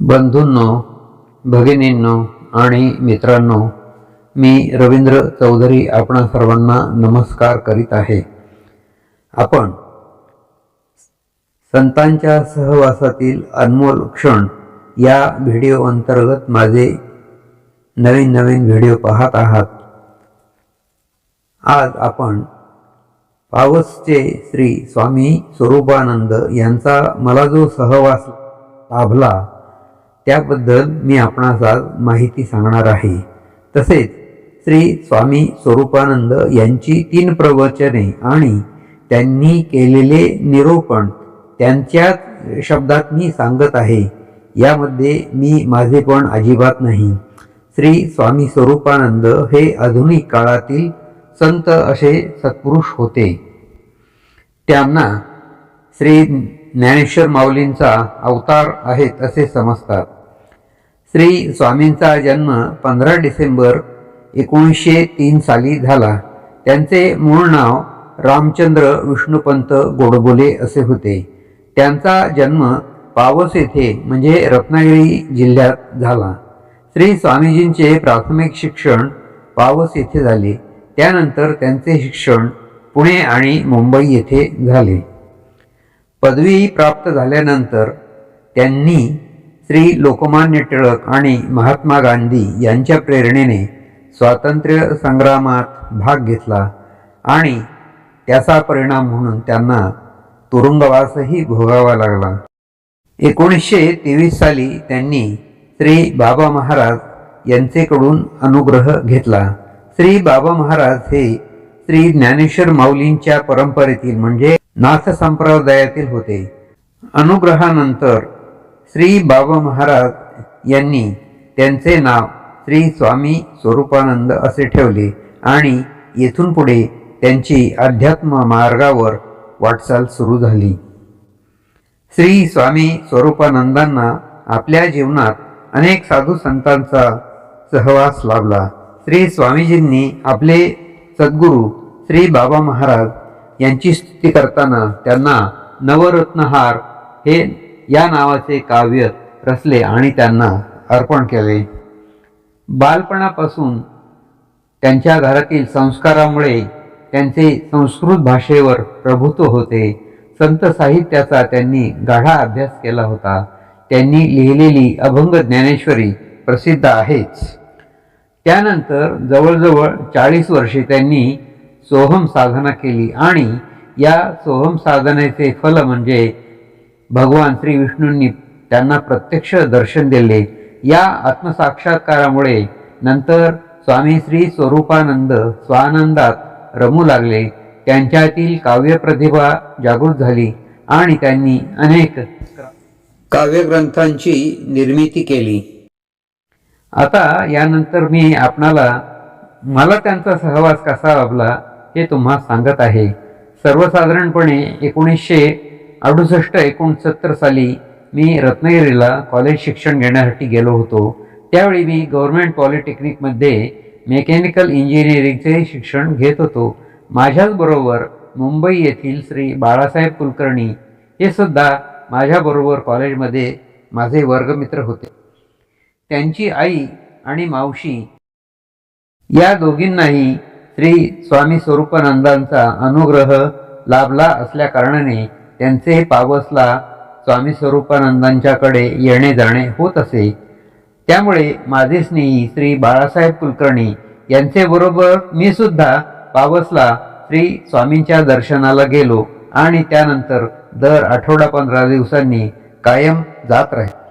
बंधूंनो, भगिनींनो आणि मित्रांनो, मी रवींद्र चौधरी आपणा सर्वांना नमस्कार करीत आहे. आपण संतांच्या सहवासातील अनमोल क्षण या व्हिडिओ अंतर्गत माझे नवीन व्हिडिओ पाहत आहात. आज आपण पावसचे श्री स्वामी स्वरूपानंद यांचा मला जो सहवास लाभला त्याबद्दल मी आपणास आज माहिती सांगणार आहे. तसेच श्री स्वामी स्वरूपानंद यांची 3 प्रवचने आणि त्यांनी केलेले निरूपण त्यांच्याच शब्दात मी सांगत आहे. यामध्ये मी माझेपण अजिबात नाही. श्री स्वामी स्वरूपानंद हे आधुनिक काळातील संत असे सत्पुरुष होते. त्यांना श्री ज्ञानेश्वर माऊलींचा अवतार आहेत असे समजतात. श्री स्वामींचा जन्म 15 डिसेंबर 1903 साली झाला. त्यांचे मूळ नाव रामचंद्र विष्णुपंत गोडबोले असे होते. त्यांचा जन्म पावस येथे म्हणजे रत्नागिरी जिल्ह्यात झाला. श्री स्वामीजींचे प्राथमिक शिक्षण पावस येथे झाले. त्यानंतर त्यांचे शिक्षण पुणे आणि मुंबई येथे झाले. पदवी प्राप्त झाल्यानंतर त्यांनी श्री लोकमान्य टिळक आणि महात्मा गांधी यांच्या प्रेरणेने स्वातंत्र्य संग्रामात भाग घेतला आणि त्याचा परिणाम म्हणून त्यांना तुरुंगवासही भोगावा लागला. 1923 साली त्यांनी श्री बाबा महाराज यांचेकडून अनुग्रह घेतला. श्री बाबा महाराज हे श्री ज्ञानेश्वर माऊलींच्या परंपरेतील म्हणजे नाथ संप्रदायातील होते. अनुग्रहानंतर श्री बाबा महाराज यांनी त्यांचे नाव श्री स्वामी स्वरूपानंद असे ठेवले आणि येथून पुढे त्यांची अध्यात्म मार्गावर वाटचाल सुरू झाली. श्री स्वामी स्वरूपानंदांना आपल्या जीवनात अनेक साधू संतांचा सहवास लाभला. श्री स्वामीजींनी आपले सद्गुरू श्री बाबा महाराज यांची स्तुती करताना त्यांना नवरत्नहार हे या नावाचे काव्य रचले आणि त्यांना अर्पण केले. बालपणापासून त्यांच्या घरातील संस्कारामुळे त्यांचे संस्कृत भाषेवर प्रभुत्व होते. संत साहित्याचा त्यांनी गाढा अभ्यास केला होता. त्यांनी लिहिलेली अभंग ज्ञानेश्वरी प्रसिद्ध आहेच. त्यानंतर जवळजवळ 40 वर्षे त्यांनी सोहम साधना केली आणि या सोहम साधनेचे फल म्हणजे भगवान श्री विष्णूंनी त्यांना प्रत्यक्ष दर्शन दिले. या आत्मसाक्षात्कारामुळे नंतर स्वामी श्री स्वरूपानंद स्वानंदात रमू लागले. त्यांच्यातील काव्य प्रतिभा जागृत झाली आणि त्यांनी अनेक काव्यग्रंथांची निर्मिती केली. आता यानंतर मी मला त्यांचा सहवास कसा लाभला हे तुम्हाला सांगत आहे. सर्वसाधारणपणे 1968-69 साली मी रत्नागिरीला कॉलेज शिक्षण घेण्यासाठी गेलो होतो. त्यावेळी मी गव्हर्नमेंट पॉलिटेक्निकमध्ये मेकॅनिकल इंजिनिअरिंगचे शिक्षण घेत होतो. माझ्याचबरोबर मुंबई येथील श्री बाळासाहेब कुलकर्णी हे सुद्धा माझ्याबरोबर कॉलेजमध्ये माझे वर्गमित्र होते. त्यांची आई आणि मावशी या दोघींनाही श्री स्वामी स्वरूपानंदांचा अनुग्रह लाभला असल्या कारणाने त्यांचे पावसला स्वामी स्वरूपानंदांच्याकडे येणे जाणे होत असे. त्यामुळे माझे स्नेही श्री बाळासाहेब कुलकर्णी यांच्याबरोबर मी सुद्धा पावसला श्री स्वामींच्या दर्शनाला गेलो आणि त्यानंतर दर आठवडा 15 दिवसांनी कायम जात राहिले.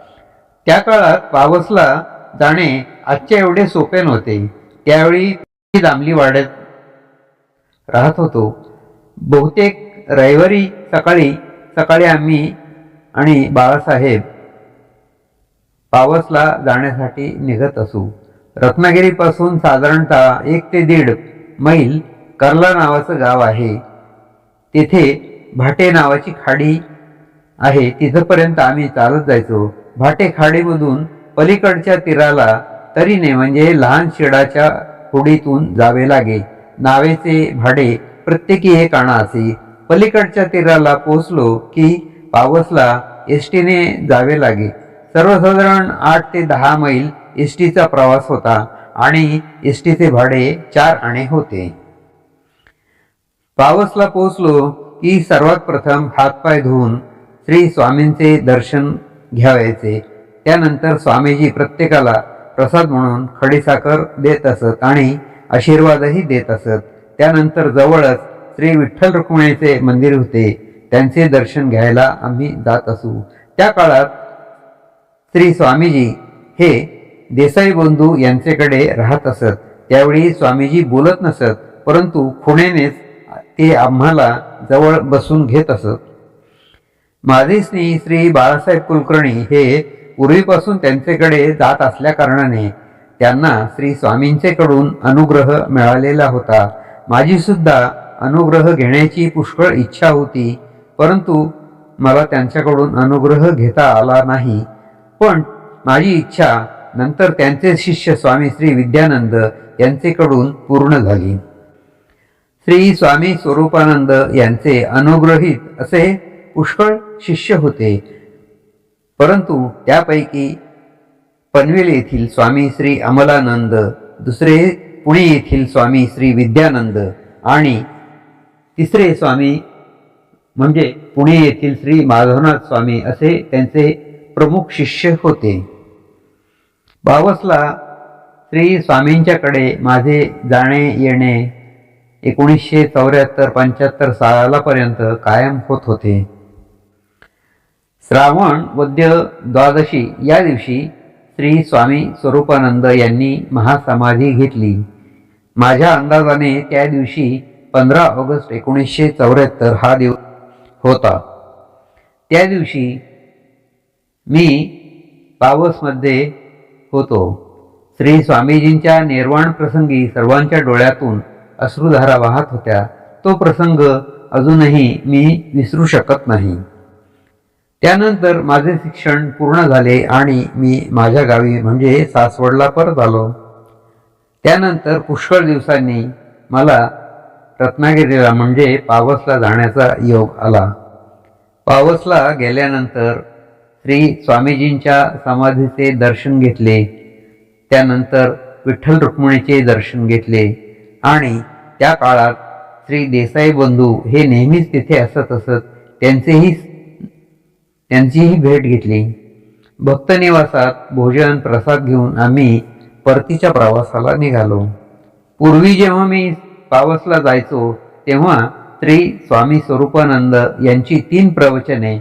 त्या काळात पावसला जाणे आजच्या एवढे सोपे नव्हते. त्यावेळी दामली वाड्यात राहत होतो. बहुतेक रविवारी सकाळी आम्ही आणि बाळासाहेब पावसला जाण्यासाठी निघत असू. रत्नागिरीपासून साधारणतः 1 ते 1.5 मैल कर्ला नावाचं गाव आहे. तेथे भाटे नावाची खाडी आहे. तिथपर्यंत आम्ही चालत जायचो. भाटे खाडीमधून पलीकडच्या तीराला तरीने म्हणजे लहान शिडाच्या होडीतून जावे लागे. नावेचे भाडे प्रत्येकी 1 आणा असे. पलीकडच्या तीराला पोचलो की पावसला एसटीने जावे लागे. सर्वसाधारण 8 ते 10 मैल एस टीचा प्रवास होता आणि एस टीचे भाडे 4 आणे होते. पावसला पोहोचलो की सर्वात प्रथम हातपाय धुवून श्री स्वामींचे दर्शन घ्यावयाचे. त्यानंतर स्वामीजी प्रत्येकाला प्रसाद म्हणून खडीसाखर देत असत आणि आशीर्वादही देत असत. त्यानंतर जवळच श्री विठ्ठल रुक्मिणीचे मंदिर होते, त्यांचे दर्शन घ्यायला आम्ही जात असू. त्या काळात श्री स्वामीजी हे देसाई बंधू यांच्याकडे राहत असत. त्यावेळी स्वामीजी बोलत नसत, परंतु खुणेनेच ते आम्हाला जवळ बसून घेत असत. माझे स्नेही श्री बाळासाहेब कुलकर्णी हे पूर्वीपासून त्यांच्याकडे जात असल्या कारणाने त्यांना श्री स्वामींचेकडून अनुग्रह मिळालेला होता. माझी सुद्धा अनुग्रह घेण्याची पुष्कळ इच्छा होती, परंतु मला त्यांच्याकडून अनुग्रह घेता आला नाही. पण माझी इच्छा नंतर त्यांचे शिष्य स्वामी श्री विद्यानंद यांचेकडून पूर्ण झाली. श्री स्वामी स्वरूपानंद यांचे अनुग्रहित असे पुष्कळ शिष्य होते, परंतु त्यापैकी पनवेल येथील स्वामी श्री अमलानंद, दुसरे पुणे येथील स्वामी श्री विद्यानंद आणि तिसरे स्वामी म्हणजे पुणे येथील श्री माधवनाथ स्वामी असे त्यांचे प्रमुख शिष्य होते. बावसला श्री स्वामींच्याकडे माझे जाणे येणे 1974-75 सालापर्यंत कायम होत होते. श्रावण वद्य द्वादशी या दिवशी श्री स्वामी स्वरूपानंद यांनी महासमाधी घेतली. माझ्या अंदाजाने त्या दिवशी 15 ऑगस्ट 1974 हा दिवस होता. त्या दिवशी मी पावसमध्ये होतो. श्री स्वामीजींच्या निर्वाण प्रसंगी सर्वांच्या डोळ्यातून अश्रुधारा वाहत होत्या. तो प्रसंग अजूनही मी विसरू शकत नाही. त्यानंतर माझे शिक्षण पूर्ण झाले आणि मी माझ्या गावी म्हणजे सासवडला परत आलो. त्यानंतर पुष्कळ दिवसांनी मला रत्नागिरीला म्हणजे पावसला जाण्याचा योग आला. पावसला गेल्यानंतर श्री स्वामीजींच्या समाधीचे दर्शन घेतले. त्यानंतर विठ्ठल रुक्मिणीचे दर्शन घेतले आणि त्या काळात श्री देसाई बंधू हे नेहमीच तिथे असत. त्यांचीही भेट घेतली. भक्तनिवासात भोजन प्रसाद घेऊन आम्ही परतीच्या प्रवासाला निघालो. पूर्वी जेव्हा मी पावसला जायचो तेव्हा श्री स्वामी स्वरूपानंद यांची 3 प्रवचने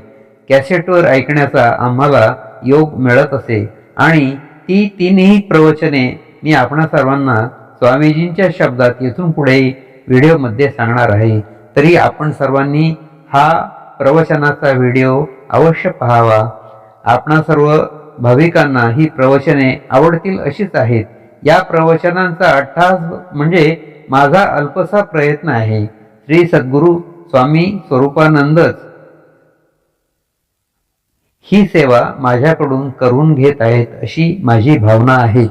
कॅसेटवर ऐकण्याचा आम्हाला योग मिळत असे आणि ती 3ही प्रवचने मी आपणा सर्वांना स्वामीजींच्या शब्दात येथून पुढे व्हिडिओमध्ये सांगणार आहे. तरी आपण सर्वांनी हा प्रवचनाचा व्हिडिओ अवश्य पाहावा. आपणा सर्व भाविकांना ही प्रवचने आवडतील अशीच आहेत. या प्रवचनांचा अट्टास म्हणजे माझा अल्पसा प्रयत्न आहे. श्री सद्गुरू स्वामी स्वरूपानंदच ही सेवा माझ्याकडून करून घेत आहेत अशी माझी भावना आहे.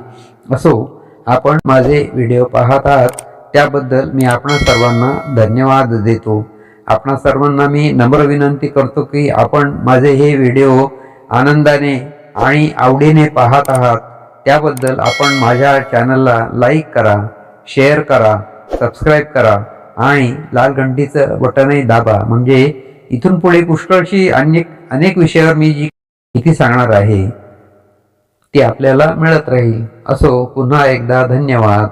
असो, आपण माझे व्हिडिओ पाहत आहात त्याबद्दल मी आपणा सर्वांना धन्यवाद देतो. आपणा सर्वांना मी नम्र विनंती करतो की आपण माझे हे व्हिडिओ आनंदाने आणि आवडीने पाहत आहात त्याबद्दल आपण माझ्या चॅनलला लाईक करा, शेअर करा, सबस्क्राईब करा आणि लाल घंटीचं बटनही दाबा. म्हणजे इथून पुढे पुष्कळशी अनेक विषयावर मी जी माहिती सांगणार आहे ती आपल्याला मिळत राहील. असो, पुन्हा एकदा धन्यवाद.